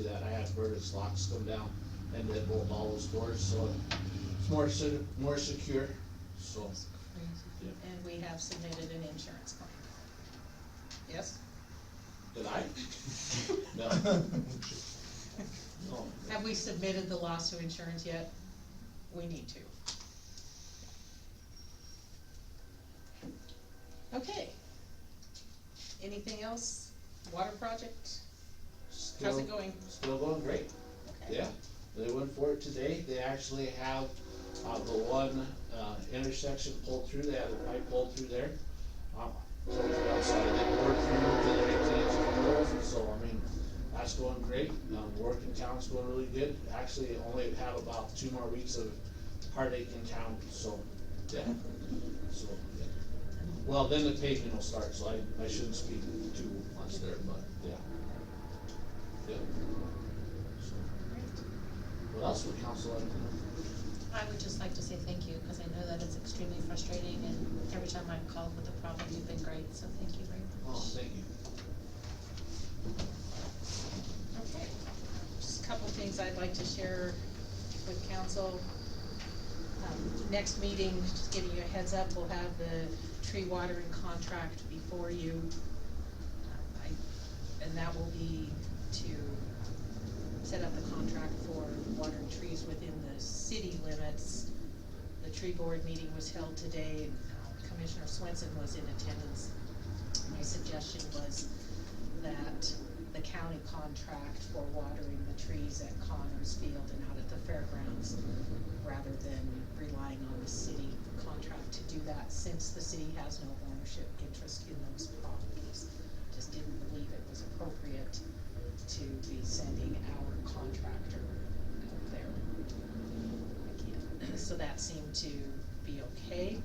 to that, I had Vertus locks come down and they bolt all those doors, so it's more secure, so. That's crazy. Yeah. And we have submitted an insurance claim. Yes? Did I? No. No. Have we submitted the loss to insurance yet? We need to. Okay. Anything else? Water project? How's it going? Still going great. Okay. Yeah, they went for it today. They actually have, the one, intersection pulled through, they had the pipe pulled through there. So it's outside, they poured through to the exits and doors, and so, I mean, that's going great. Work in town's going really good. Actually, only have about 2 more weeks of heartache in town, so, yeah. So, yeah. Well, then the paving will start, so I shouldn't speak too much there, but, yeah. Yeah. So, what else would council like to know? I would just like to say thank you, because I know that it's extremely frustrating, and every time I've called with a problem, you've been great, so thank you very much. Oh, thank you. Okay. Just a couple things I'd like to share with council. Next meeting, just giving you a heads up, we'll have the tree watering contract before you. And that will be to set up the contract for watering trees within the city limits. The tree board meeting was held today, and Commissioner Swenson was in attendance. My suggestion was that the county contract for watering the trees at Connors Field and out at the fairgrounds, rather than relying on the city contract to do that, since the city has no ownership interest in those properties. Just didn't believe it was appropriate to be sending our contractor out there again. So that seemed to be okay.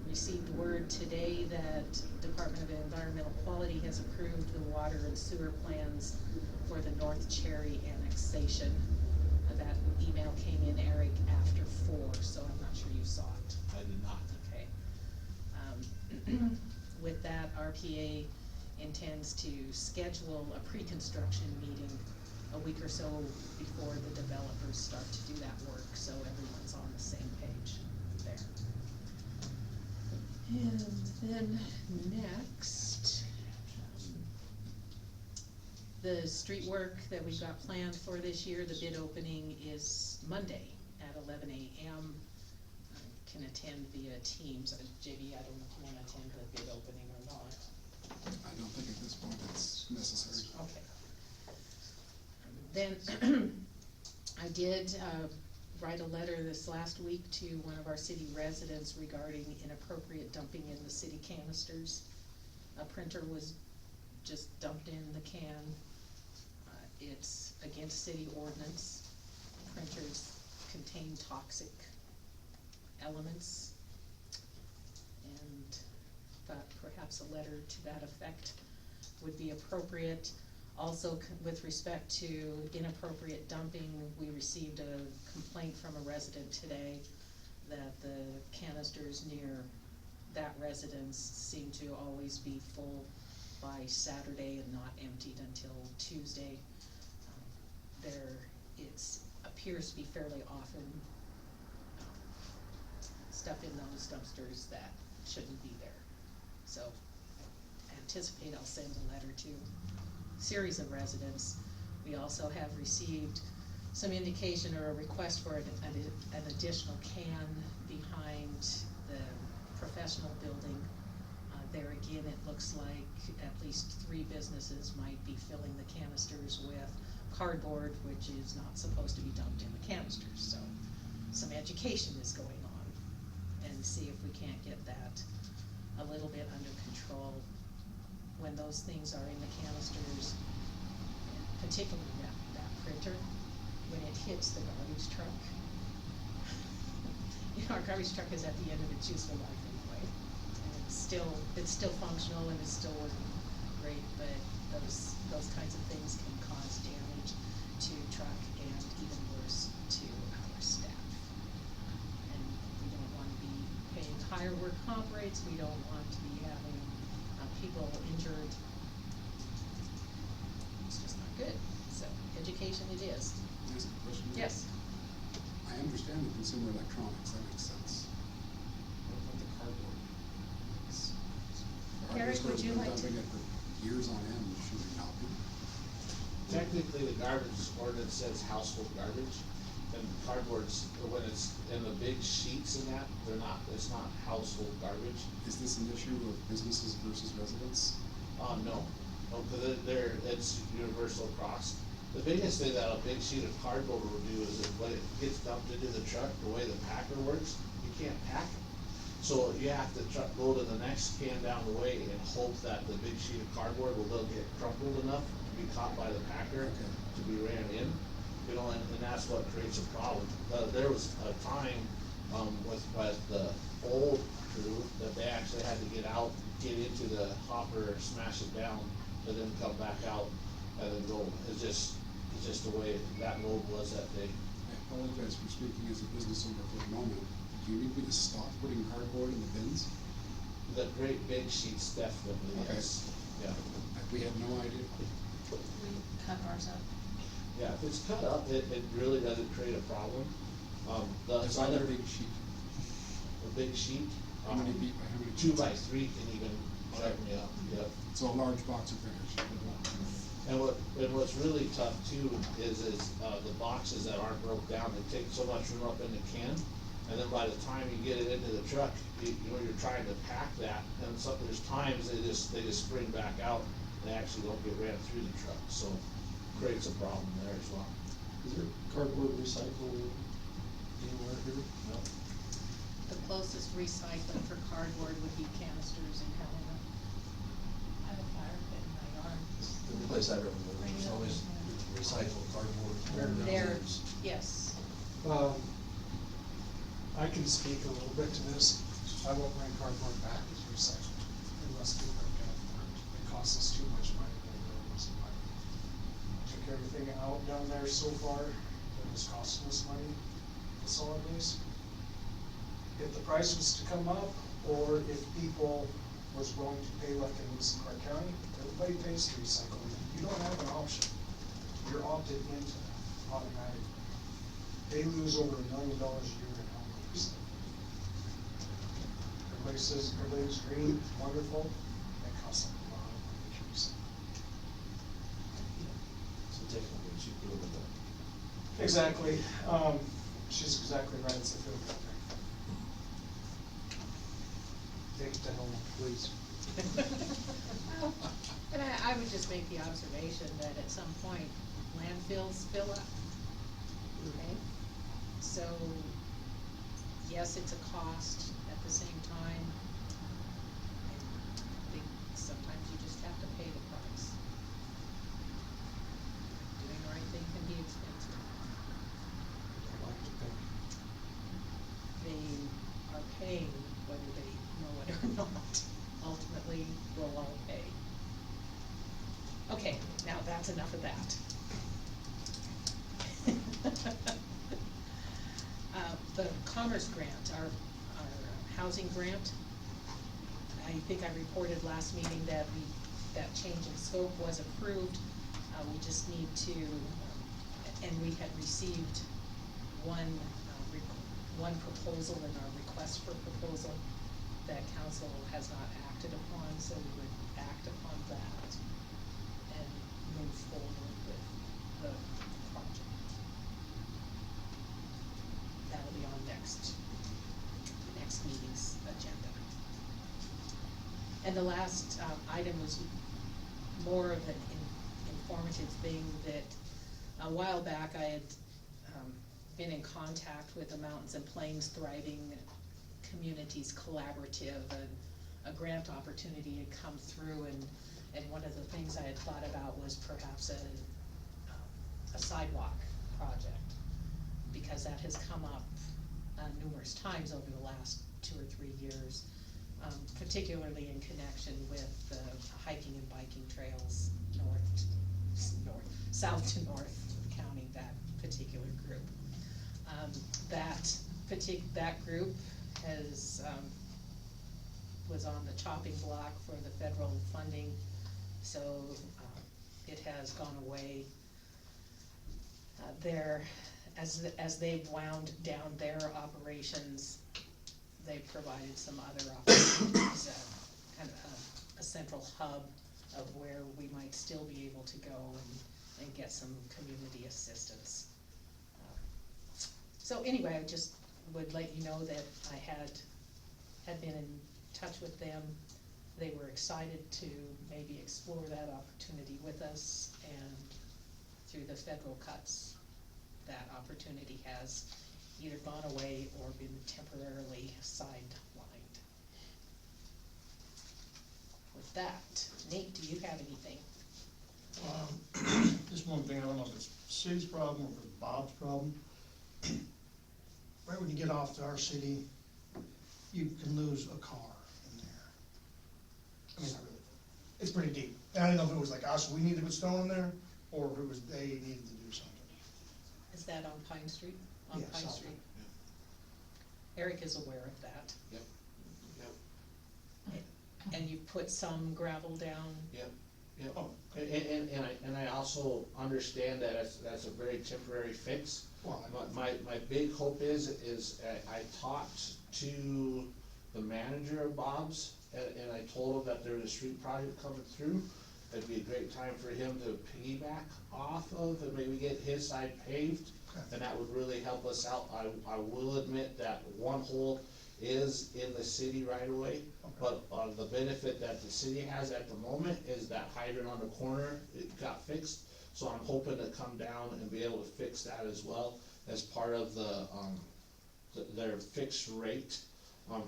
Received word today that Department of Environmental Quality has approved the water and sewer plans for the North Cherry annexation. That email came in, Eric, after 4, so I'm not sure you saw it. I did not. Okay. With that, RPA intends to schedule a pre-construction meeting a week or so before the developers start to do that work, so everyone's on the same page there. And then next, the street work that we've got planned for this year, the bid opening is Monday at 11 a.m. Can attend via Teams. JB, I don't know if you wanna attend the bid opening or not. I don't think at this point it's necessary. Okay. Then, I did, write a letter this last week to one of our city residents regarding inappropriate dumping in the city canisters. A printer was just dumped in the can. It's against city ordinance. Printers contain toxic elements, and thought perhaps a letter to that effect would be appropriate. Also, with respect to inappropriate dumping, we received a complaint from a resident today that the canisters near that residence seem to always be full by Saturday and not emptied until Tuesday. Appears to be fairly often stuff in those dumpsters that shouldn't be there. So I anticipate I'll send a letter to a series of residents. We also have received some indication or a request for an additional can behind the professional building. There again, it looks like at least 3 businesses might be filling the canisters with cardboard, which is not supposed to be dumped in the canisters. So some education is going on, and see if we can't get that a little bit under control. When those things are in the canisters, particularly that printer, when it hits the garbage truck, you know, our garbage truck is at the end of its useful life anyway, and it's still functional and it's still working great, but those kinds of things can cause damage to truck and even worse to our staff. And we don't want to be paying higher work comp rates. We don't want to be having people injured is. Can I ask a question? Yes. I understand the consumer electronics, that makes sense. What about the cardboard? The Eric, hardware would store's you been like to- dumping it for years on end, should they not be? Technically, the garbage ordinance says household garbage, and cardboard's, when it's in the big sheets and that, it's not household garbage. Is this an issue of businesses versus residents? No, cause it's universal across. The biggest thing that a big sheet of cardboard will do is that when it gets dumped into the truck, the way the packer works, you can't pack it. So you have to go to the next can down the way and hope that the big sheet of cardboard will get crumpled enough to be caught by the packer, Okay. to be ran in, you know, and that's what creates a problem. There was a time, with the old crew, that they actually had to get out, get into the hopper, smash it down, and then come back out, and then go. It's just the way that load was that day. I apologize for speaking as a business owner for a moment. Do you need me to stop putting cardboard in the bins? The great big sheets definitely, Okay. yes, yeah. We had no idea. We cut ours up. Yeah, if it's cut up, it really doesn't create a problem. The Define a other, big sheet. the big sheet, How many feet by how many? 2 feet? by 3 can even check me up, yep. So a large box of finish. And what's really tough too is the boxes that aren't broke down, they take so much room up in the can, and then by the time you get it into the truck, you know, you're trying to pack that, and there's times they just spring back out, they actually don't get ran through the truck, so creates a problem there as well. Is there cardboard recycling anywhere here? No. The closest recycling for cardboard would be canisters in Helena. I have a fire pit in my yard. Every place I've ever lived, there's always recycled cardboard. There, yes. I can speak a little bit to this. I won't bring cardboard back as recycled. It must be ripped up. It costs us too much money to lose the money. Took everything out down there so far that was costing us money, the solid waste. If the price was to come up, or if people was willing to pay like in Wilson Park County, everybody pays to recycle. You don't have an option. You're opted into that automatically. They lose over $1 million a year in alcohol recycling. Everybody says everything's green, wonderful, that costs them a lot of money to recycle. So technically, you should do it with that. Exactly, she's exactly right, it's a field out there. Take it to home, please. And I would just make the observation that at some point landfills fill up. Okay? So, yes, it's a cost, at the same time, I think sometimes you just have to pay the price. Doing the right thing can be expensive. Don't like to pay. They are paying whether they know it or not. Ultimately, we'll all pay. Okay, now that's enough of that. The Commerce Grant, our housing grant, I think I reported last meeting that that change in scope was approved. We just need to, and we had received one proposal in our request for proposal that council has not acted upon, so we would act upon that and move forward with the project. That'll be on next meeting's agenda. And the last item was more of an informative thing that a while back I had been in contact with the Mountains and Plains Thriving Communities Collaborative, and a grant opportunity had come through, and one of the things I had thought about was perhaps a sidewalk project, because that has come up numerous times over the last 2 or 3 years, particularly in connection with hiking and biking trails south to north, counting that particular group. That group has, was on the chopping block for the federal funding, so it has gone away as they've wound down their operations, they provided some other opportunities, kind of a central hub of where we might still be able to go and get some community assistance. So anyway, I just would let you know that I had been in touch with them. They were excited to maybe explore that opportunity with us, and through the federal cuts, that opportunity has either gone away or been temporarily sidelined. With that, Nate, do you have anything? Just one thing, I don't know if it's city's problem or if it's Bob's problem. Right when you get off to our city, you can lose a car in there. I mean, not really. It's pretty deep. And I didn't know if it was like us, we needed to put stone in there, or if it was they needed to do something. Is that on Pine Street? On Yeah, Pine South Street? Pine, Eric is aware of that. Yep, yep, And you put some gravel down? yep, yep. Oh. And I also understand that that's a very temporary fix. Well, My big hope is I talked to the manager of Bob's, and I told him that there's a street project coming through. It'd be a great time for him to piggyback off of and maybe get his side paved, Okay. and that would really help us out. I will admit that one hole is in the city right away, Okay. but the benefit that the city has at the moment is that hydrant on the corner, it got fixed. So I'm hoping to come down and be able to fix that as well as part of their fixed rate,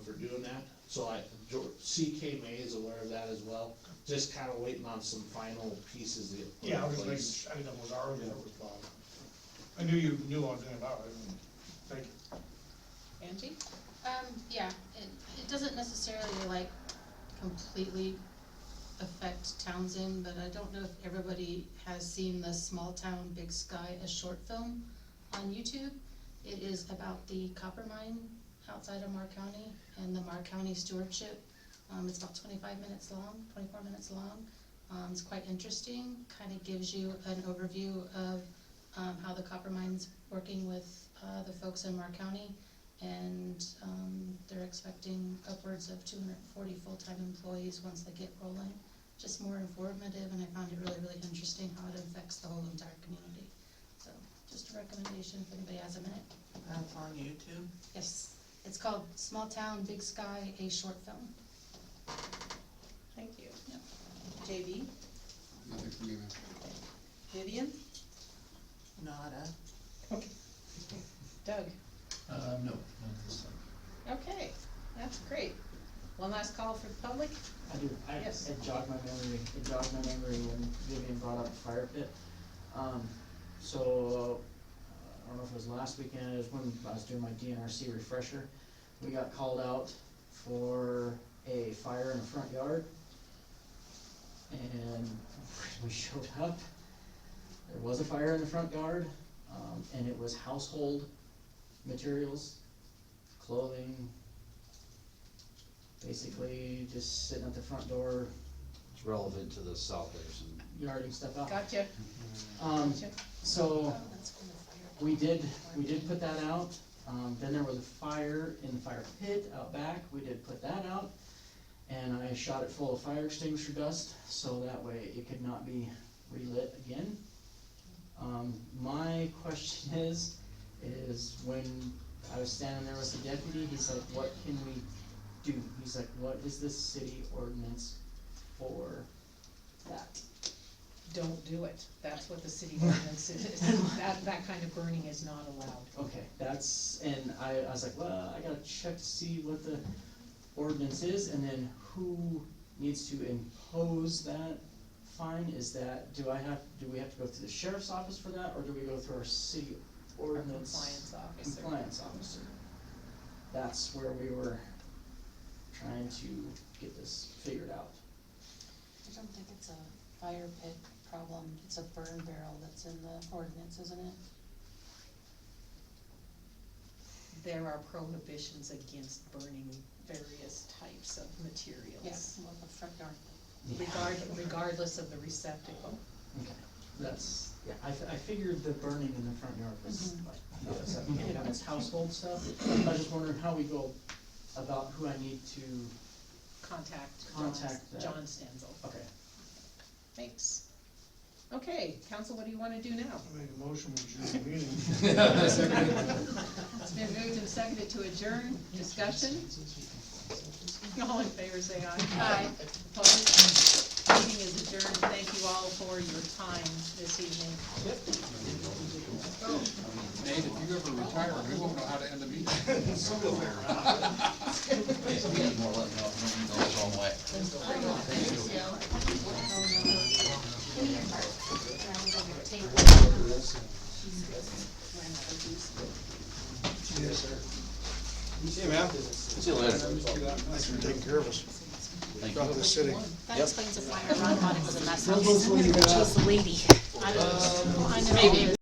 for doing that. So CK May is aware of that as well, just kinda waiting on some final pieces to get put in yeah, I was place. like, I didn't know if it was ours or it was Bob. I knew you knew anything about it, and thank you. Angie? Yeah, it doesn't necessarily like completely affect Townsend, but I don't know if everybody has seen the Small Town Big Sky, a short film on YouTube. It is about the copper mine outside of Marr County and the Marr County stewardship. It's about 25 minutes long, 24 minutes long. It's quite interesting, kind of gives you an overview of how the copper mine's working with the folks in Marr County. And they're expecting upwards of 240 full-time employees once they get rolling. Just more informative, and I found it really, really interesting how it affects the whole entire community. So, just a recommendation if anybody has a minute. That's on YouTube? Yes, it's called Small Town Big Sky, a short film. Thank you. Yep. JB? Nothing for me, man. Vivian? Nada. Doug? No, not this time. Okay, that's great. One last call for the public? I do, Yes. it jogged my memory when Vivian brought up the fire pit. So, I don't know if it was last weekend, it was when I was doing my DNRC refresher. We got called out for a fire in the front yard. And we showed up, there was a fire in the front yard, and it was household materials, clothing, basically just sitting at the front door, It's relevant to the South Basin. yarding stuff out. Gotcha. So, Oh, that's when the fire. we did put that out, then there was a fire in the fire pit out back, we did put that out. And I shot it full of fire extinguisher dust, so that way it could not be relit again. My question is when I was standing there with the deputy, he's like, what can we do? He's like, what is this city ordinance for that? Don't do it. That's what the city ordinance is. That kind of burning is not allowed. Okay, and I was like, well, I gotta check to see what the ordinance is, and then who needs to impose that fine? Is that, do we have to go through the sheriff's office for that, or do we go through our city Our ordinance? compliance officer. Compliance officer. That's where we were trying to get this figured out. I don't think it's a fire pit problem, it's a burn barrel that's in the ordinance, isn't it? There are prohibitions against burning various types of materials. Yes, well, the front yard. Regardless of the receptacle. Okay, that's, Yeah, I figured the burning in the front yard was like, you know, it's household stuff. I was just wondering how we go about who I need to, Contact that. John Stanzel. okay. Thanks. Okay, council, what do you wanna do now? I make a motion to adjourn the meeting. It's been moved and seconded to adjourn, discussion. All in favor, say aye. Aye. Opposed? Meeting is adjourned. Thank you all for your time this evening. Nate, if you ever retire, we won't know how to end a meeting. More letting know if no one goes the wrong way. See you, man. See you later. Thanks for taking care of us. Thank Throughout the city. That explains the fire around it was a mess. Those ones you got. She's the lady. I don't know. I know.